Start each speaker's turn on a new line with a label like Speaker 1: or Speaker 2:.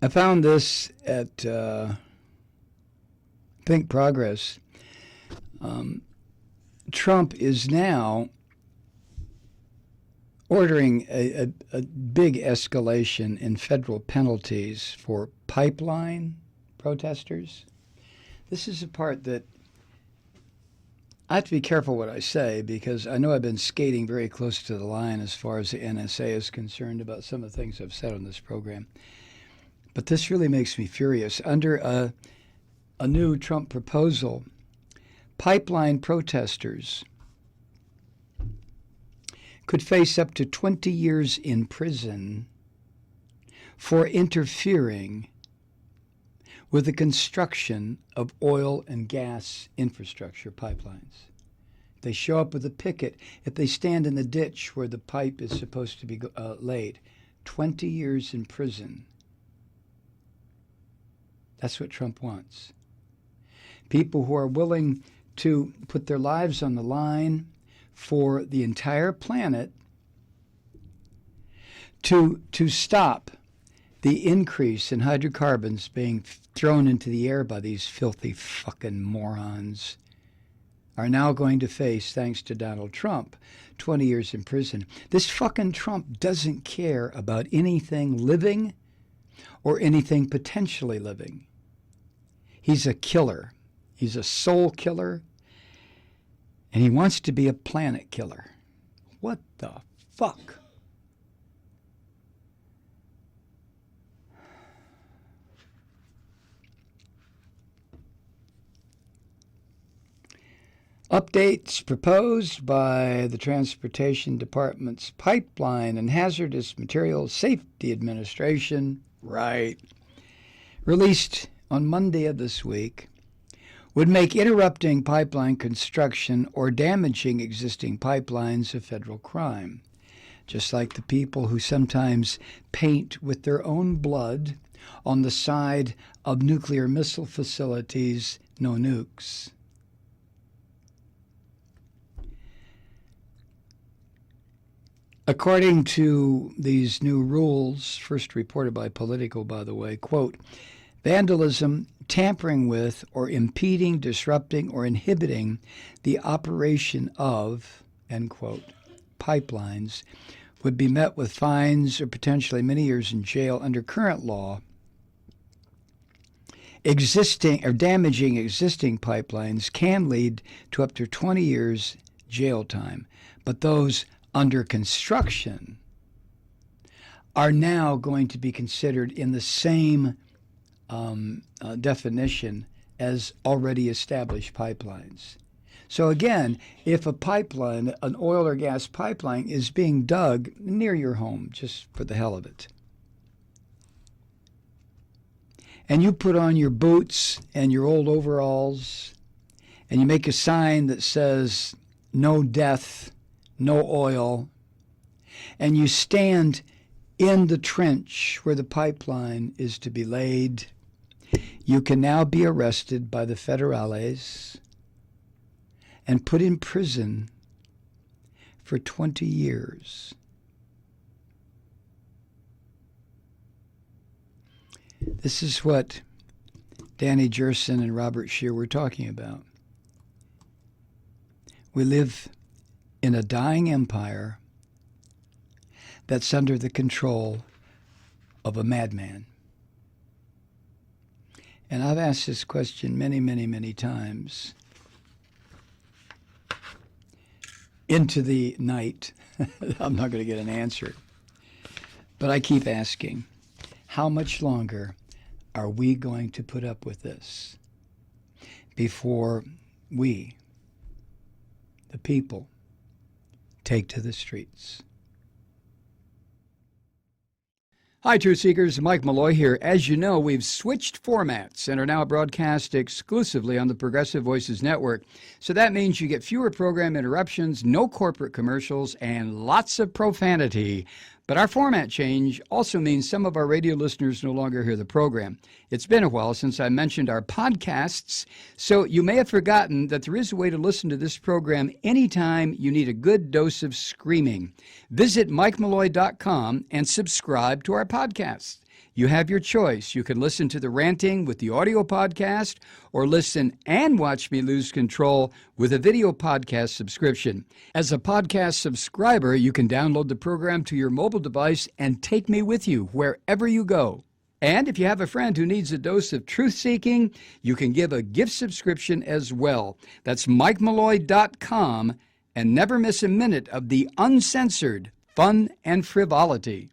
Speaker 1: I found this at Think Progress. Trump is now ordering a big escalation in federal penalties for pipeline protesters. This is a part that I have to be careful what I say because I know I've been skating very close to the line as far as the NSA is concerned about some of the things I've said on this program. But this really makes me furious. Under a new Trump proposal, pipeline protesters could face up to 20 years in prison for interfering with the construction of oil and gas infrastructure pipelines. If they show up with a picket, if they stand in the ditch where the pipe is supposed to be laid, 20 years in prison. That's what Trump wants. People who are willing to put their lives on the line for the entire planet to stop the increase in hydrocarbons being thrown into the air by these filthy fucking morons are now going to face, thanks to Donald Trump, 20 years in prison. This fucking Trump doesn't care about anything living or anything potentially living. He's a killer. He's a soul killer. And he wants to be a planet killer. What the fuck? Updates proposed by the Transportation Department's Pipeline and Hazardous Materials Safety Administration, right, released on Monday of this week, would make interrupting pipeline construction or damaging existing pipelines a federal crime, just like the people who sometimes paint with their own blood on the side of nuclear missile facilities, no nukes. According to these new rules, first reported by Politico, by the way, quote, vandalism, tampering with, or impeding, disrupting, or inhibiting the operation of, end quote, pipelines would be met with fines or potentially many years in jail under current law. Existing or damaging existing pipelines can lead to up to 20 years jail time, but those under construction are now going to be considered in the same definition as already established pipelines. So again, if a pipeline, an oil or gas pipeline, is being dug near your home, just for the hell of it, and you put on your boots and your old overalls, and you make a sign that says, no death, no oil, and you stand in the trench where the pipeline is to be laid, you can now be arrested by the federales and put in prison for 20 years. This is what Danny Jerson and Robert Scheer were talking about. We live in a dying empire that's under the control of a madman. And I've asked this question many, many, many times into the night. I'm not going to get an answer. But I keep asking, how much longer are we going to put up with this before we, the people, take to the streets? Hi, Truth Seekers. Mike Malloy here. As you know, we've switched formats and are now broadcast exclusively on the Progressive Voices Network. So that means you get fewer program interruptions, no corporate commercials, and lots of profanity. But our format change also means some of our radio listeners no longer hear the program. It's been a while since I mentioned our podcasts, so you may have forgotten that there is a way to listen to this program anytime you need a good dose of screaming. Visit MikeMalloy.com and subscribe to our podcast. You have your choice. You can listen to the ranting with the audio podcast or listen and watch me lose control with a video podcast subscription. As a podcast subscriber, you can download the program to your mobile device and take me with you wherever you go. And if you have a friend who needs a dose of truth-seeking, you can give a gift subscription as well. That's MikeMalloy.com, and never miss a minute of the uncensored fun and frivolity.